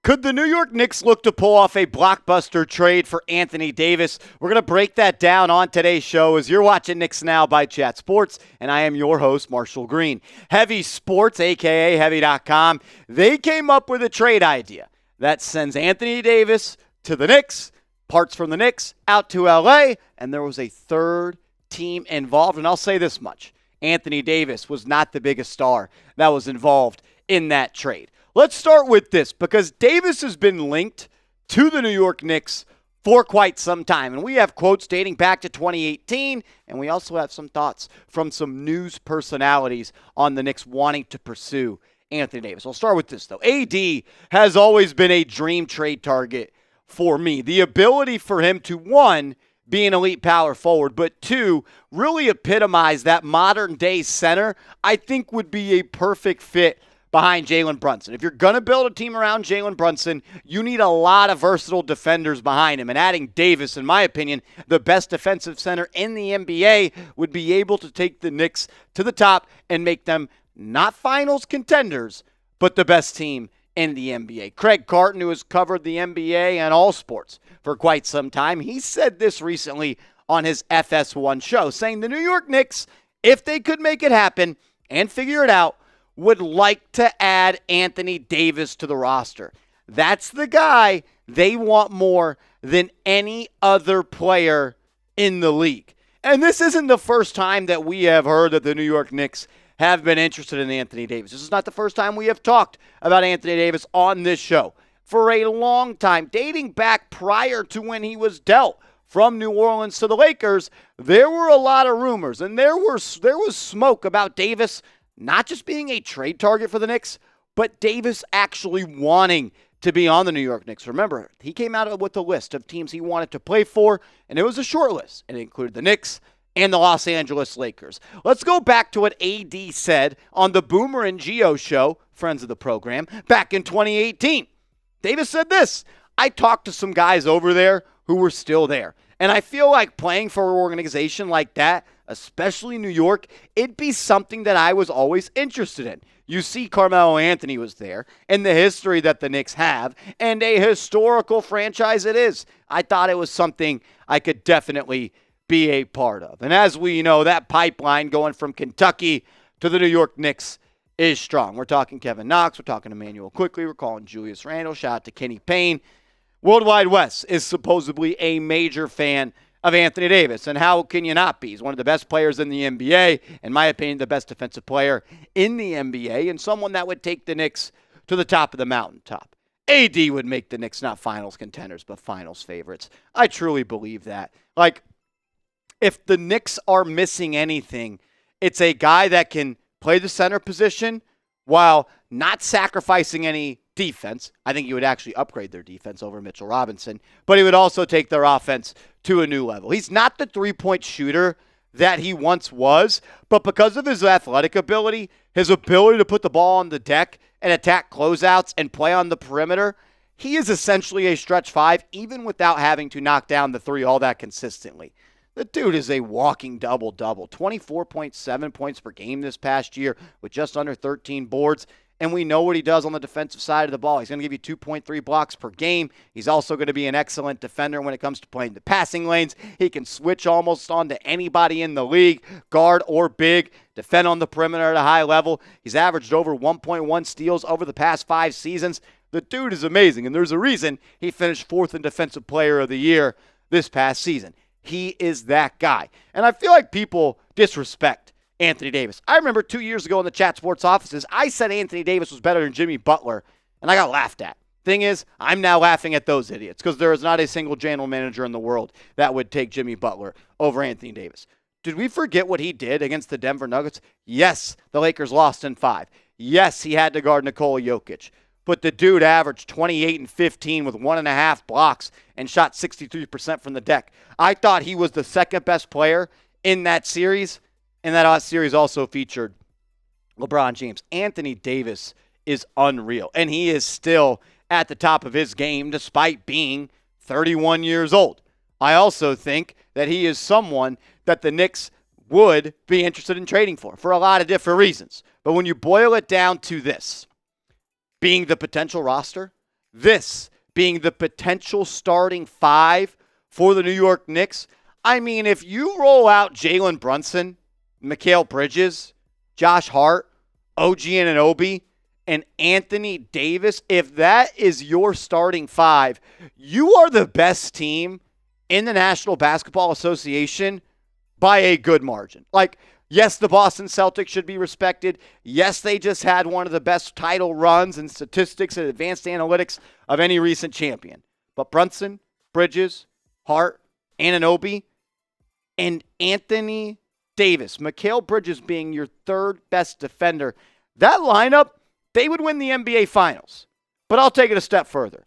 Could the New York Knicks look to pull off a blockbuster trade for Anthony Davis? We're going to break that down on today's show as you're watching Knicks Now by Chat Sports, and I am your host, Marshall Green. Heavy Sports, a.k.a. Heavy.com, they came up with a trade idea that sends Anthony Davis to the Knicks, parts from the Knicks out to L.A., and there was a third team involved. And I'll say this much. Anthony Davis was not the biggest star that was involved in that trade. Let's start with this because Davis has been linked to the New York Knicks for quite some time. And we have quotes dating back to 2018, and we also have some thoughts from some news personalities on the Knicks wanting to pursue Anthony Davis. I'll start with this, though. AD has always been a dream trade target for me. The ability for him to, one, be an elite power forward, but two, really epitomize that modern-day center, I think would be a perfect fit behind Jalen Brunson. If you're going to build a team around Jalen Brunson, you need a lot of versatile defenders behind him. And adding Davis, in my opinion, the best defensive center in the NBA, would be able to take the Knicks to the top and make them not finals contenders, but the best team in the NBA. Craig Carton, who has covered the NBA and all sports for quite some time, he said this recently on his FS1 show, saying the New York Knicks, if they could make it happen and figure it out, would like to add Anthony Davis to the roster. That's the guy they want more than any other player in the league. And this isn't the first time that we have heard that the New York Knicks have been interested in Anthony Davis. This is not the first time we have talked about Anthony Davis on this show. For a long time, dating back prior to when he was dealt from New Orleans to the Lakers, there were a lot of rumors, and there was smoke about Davis not just being a trade target for the Knicks, but Davis actually wanting to be on the New York Knicks. Remember, he came out with a list of teams he wanted to play for, and it was a short list. It included the Knicks and the Los Angeles Lakers. Let's go back to what AD said on the Boomer and Geo show, friends of the program, back in 2018. Davis said this: I talked to some guys over there who were still there, and I feel like playing for an organization like that, especially New York, it'd be something that I was always interested in. You see, Carmelo Anthony was there, and the history that the Knicks have, and a historical franchise it is. I thought it was something I could definitely be a part of. And as we know, that pipeline going from Kentucky to the New York Knicks is strong. We're talking Kevin Knox, we're talking Emmanuel Quickley, we're calling Julius Randle, shout out to Kenny Payne. Worldwide West is supposedly a major fan of Anthony Davis, and how can you not be? He's one of the best players in the NBA, in my opinion, the best defensive player in the NBA, and someone that would take the Knicks to the top of the mountaintop. AD would make the Knicks not finals contenders, but finals favorites. I truly believe that. Like, if the Knicks are missing anything, it's a guy that can play the center position while not sacrificing any defense. I think he would actually upgrade their defense over Mitchell Robinson, but he would also take their offense to a new level. He's not the three-point shooter that he once was, but because of his athletic ability, his ability to put the ball on the deck and attack closeouts and play on the perimeter, he is essentially a stretch five, even without having to knock down the three all that consistently. The dude is a walking double-double, 24.7 points per game this past year with just under 13 boards. And we know what he does on the defensive side of the ball. He's going to give you 2.3 blocks per game. He's also going to be an excellent defender when it comes to playing the passing lanes. He can switch almost on to anybody in the league, guard or big, defend on the perimeter at a high level. He's averaged over 1.1 steals over the past 5 seasons. The dude is amazing, and there's a reason he finished 4th in Defensive Player of the Year this past season. He is that guy. And I feel like people disrespect Anthony Davis. I remember 2 years ago in the Chat Sports offices, I said Anthony Davis was better than Jimmy Butler, and I got laughed at. Thing is, I'm now laughing at those idiots because there is not a single general manager in the world that would take Jimmy Butler over Anthony Davis. Did we forget what he did against the Denver Nuggets? Yes, the Lakers lost in 5. Yes, he had to guard Nikola Jokic. But the dude averaged 28 and 15 with 1.5 blocks and shot 63% from the deck. I thought he was the second best player in that series. And that series also featured LeBron James. Anthony Davis is unreal, and he is still at the top of his game despite being 31 years old. I also think that he is someone that the Knicks would be interested in trading for a lot of different reasons. But when you boil it down to this, being the potential roster, this being the potential starting five for the New York Knicks, I mean, if you roll out Jalen Brunson, Mikal Bridges, Josh Hart, OG Anunoby, and Anthony Davis, if that is your starting five, you are the best team in the National Basketball Association by a good margin. Like, yes, the Boston Celtics should be respected. Yes, they just had one of the best title runs in statistics and advanced analytics of any recent champion. But Brunson, Bridges, Hart, Anunoby, and Anthony Davis, Mikal Bridges being your third best defender, that lineup, they would win the NBA Finals. But I'll take it a step further.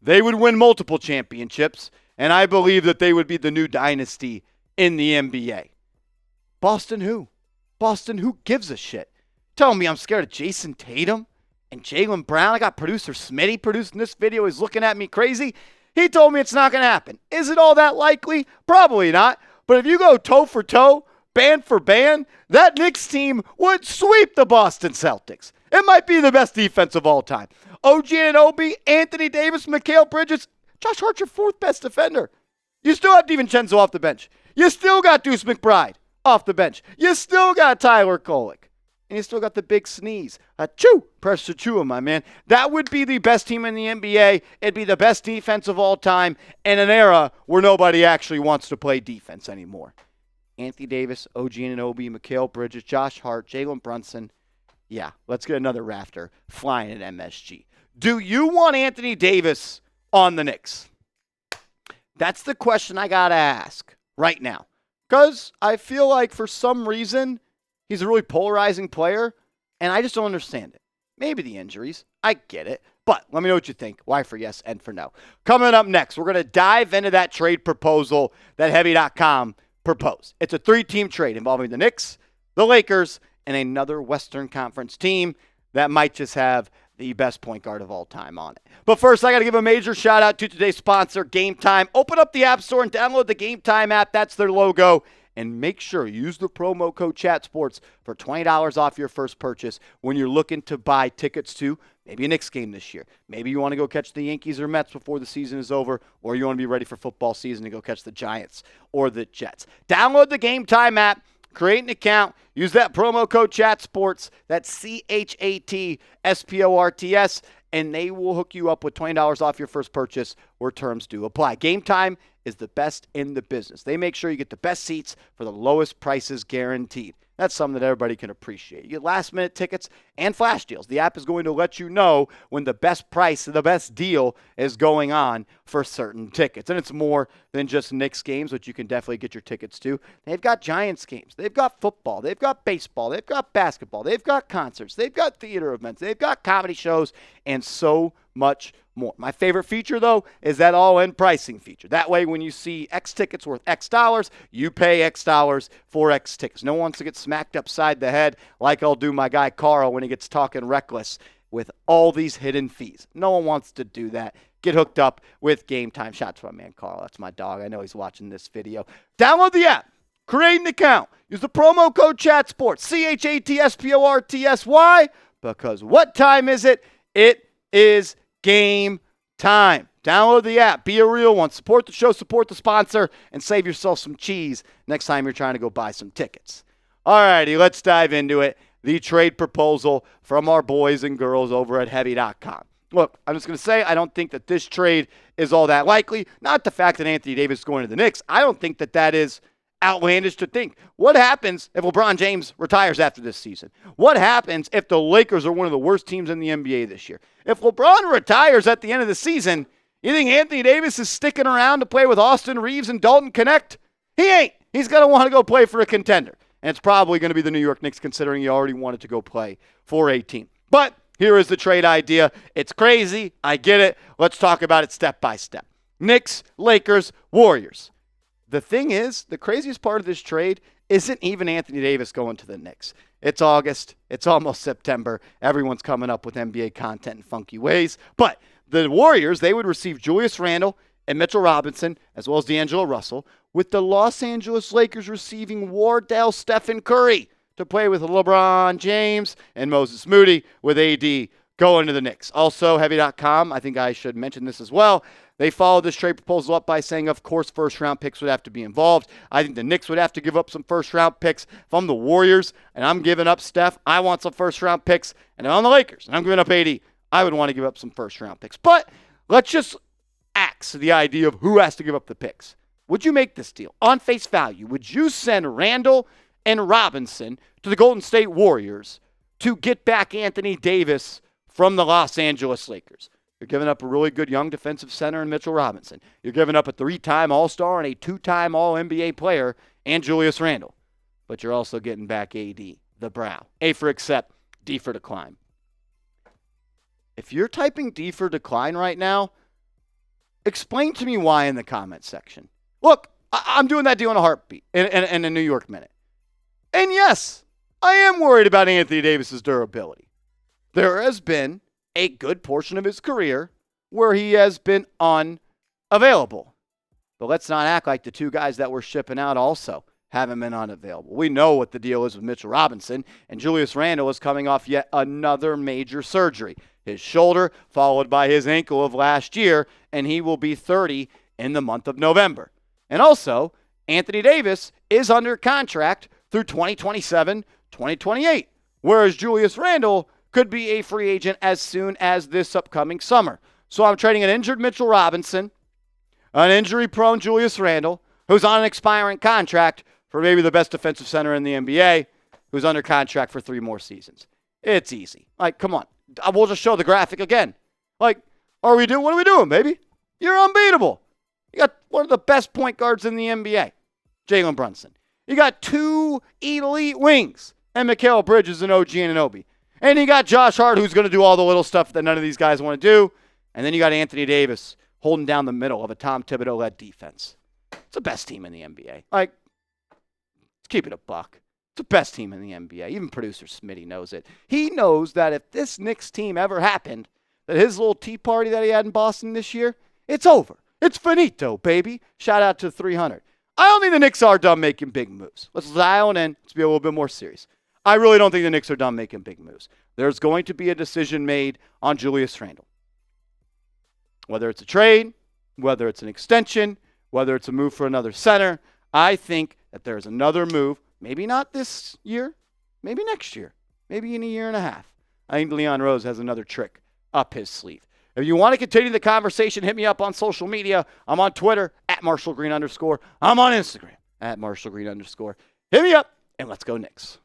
They would win multiple championships, and I believe that they would be the new dynasty in the NBA. Boston who? Boston who gives a shit? Telling me I'm scared of Jason Tatum and Jaylen Brown. I got producer Smitty producing this video. He's looking at me crazy. He told me it's not going to happen. Is it all that likely? Probably not. But if you go toe for toe, band for band, that Knicks team would sweep the Boston Celtics. It might be the best defense of all time. OG Anunoby, Anthony Davis, Mikal Bridges, Josh Hart, your fourth best defender. You still have DiVincenzo off the bench. You still got Deuce McBride off the bench. You still got Tyler Kolek. And you still got the big sneeze. Press Achua, my man. That would be the best team in the NBA. It'd be the best defense of all time in an era where nobody actually wants to play defense anymore. Anthony Davis, OG Anunoby, Mikal Bridges, Josh Hart, Jalen Brunson. Yeah, let's get another rafter flying at MSG. Do you want Anthony Davis on the Knicks? That's the question I got to ask right now. Because I feel like for some reason, he's a really polarizing player, and I just don't understand it. Maybe the injuries. I get it. But let me know what you think. Why for yes and for no. Coming up next, we're going to dive into that trade proposal that Heavy.com proposed. It's a 3-team trade involving the Knicks, the Lakers, and another Western Conference team that might just have the best point guard of all time on it. But first, I got to give a major shout out to today's sponsor, GameTime. Open up the App Store and download the GameTime app. That's their logo. And make sure you use the promo code ChatSports for $20 off your first purchase when you're looking to buy tickets to maybe a Knicks game this year. Maybe you want to go catch the Yankees or Mets before the season is over, or you want to be ready for football season and go catch the Giants or the Jets. Download the GameTime app. Create an account. Use that promo code ChatSports. That's ChatSports. And they will hook you up with $20 off your first purchase where terms do apply. GameTime is the best in the business. They make sure you get the best seats for the lowest prices guaranteed. That's something that everybody can appreciate. You get last-minute tickets and flash deals. The app is going to let you know when the best price, the best deal is going on for certain tickets. And it's more than just Knicks games, which you can definitely get your tickets to. They've got Giants games. They've got football. They've got baseball. They've got basketball. They've got concerts. They've got theater events. They've got comedy shows and so much more. My favorite feature, though, is that all-in pricing feature. That way, when you see X tickets worth X dollars, you pay X dollars for X tickets. No one wants to get smacked upside the head like I'll do my guy Carl when he gets talking reckless with all these hidden fees. No one wants to do that. Get hooked up with GameTime. Shout out to my man Carl. That's my dog. I know he's watching this video. Download the app. Create an account. Use the promo code ChatSports. ChatSports. Why? Because what time is it? It is game time. Download the app. Be a real one. Support the show, support the sponsor, and save yourself some cheese next time you're trying to go buy some tickets. All righty, let's dive into it. The trade proposal from our boys and girls over at Heavy.com. Look, I'm just going to say I don't think that this trade is all that likely. Not the fact that Anthony Davis is going to the Knicks. I don't think that that is outlandish to think. What happens if LeBron James retires after this season? What happens if the Lakers are one of the worst teams in the NBA this year? If LeBron retires at the end of the season, you think Anthony Davis is sticking around to play with Austin Reeves and Dalton Connect? He ain't. He's going to want to go play for a contender. And it's probably going to be the New York Knicks, considering he already wanted to go play for a team. But here is the trade idea. It's crazy. I get it. Let's talk about it step by step. Knicks, Lakers, Warriors. The thing is, the craziest part of this trade isn't even Anthony Davis going to the Knicks. It's August. It's almost September. Everyone's coming up with NBA content in funky ways. But the Warriors, they would receive Julius Randle and Mitchell Robinson, as well as D'Angelo Russell, with the Los Angeles Lakers receiving Wardell Stephen Curry to play with LeBron James and Moses Moody with AD going to the Knicks. Also, Heavy.com, I think I should mention this as well. They followed this trade proposal up by saying, of course, first-round picks would have to be involved. I think the Knicks would have to give up some first-round picks. If I'm the Warriors and I'm giving up Steph, I want some first-round picks. And if I'm the Lakers and I'm giving up AD, I would want to give up some first-round picks. But let's just axe the idea of who has to give up the picks. Would you make this deal? On face value, would you send Randall and Robinson to the Golden State Warriors to get back Anthony Davis from the Los Angeles Lakers? You're giving up a really good young defensive center in Mitchell Robinson. You're giving up a 3-time All-Star and a 2-time All-NBA player and Julius Randle. But you're also getting back AD, the brow. A for accept, D for decline. If you're typing D for decline right now, explain to me why in the comment section. Look, I'm doing that deal in a heartbeat in a New York minute. And yes, I am worried about Anthony Davis's durability. There has been a good portion of his career where he has been unavailable. But let's not act like the two guys that we're shipping out also haven't been unavailable. We know what the deal is with Mitchell Robinson, and Julius Randle is coming off yet another major surgery. His shoulder, followed by his ankle of last year, and he will be 30 in the month of November. And also, Anthony Davis is under contract through 2027, 2028, whereas Julius Randle could be a free agent as soon as this upcoming summer. So I'm trading an injured Mitchell Robinson, an injury-prone Julius Randle, who's on an expiring contract, for maybe the best defensive center in the NBA, who's under contract for 3 more seasons. It's easy. Like, come on. We'll just show the graphic again. Like, what are we doing, baby? You're unbeatable. You got one of the best point guards in the NBA, Jalen Brunson. You got 2 elite wings, and Mikal Bridges and OG Anunoby. And you got Josh Hart, who's going to do all the little stuff that none of these guys want to do. And then you got Anthony Davis holding down the middle of a Tom Thibodeau-led defense. It's the best team in the NBA. Like, let's keep it a buck. It's the best team in the NBA. Even producer Smitty knows it. He knows that if this Knicks team ever happened, that his little tea party that he had in Boston this year, it's over. It's finito, baby. Shout out to 300. I don't think the Knicks are done making big moves. Let's dial it in. Let's be a little bit more serious. I really don't think the Knicks are done making big moves. There's going to be a decision made on Julius Randle. Whether it's a trade, whether it's an extension, whether it's a move for another center, I think that there's another move, maybe not this year, maybe next year, maybe in a year and a half. I think Leon Rose has another trick up his sleeve. If you want to continue the conversation, hit me up on social media. I'm on Twitter, @MarshallGreen_. I'm on Instagram, @MarshallGreen_. Hit me up, and let's go Knicks.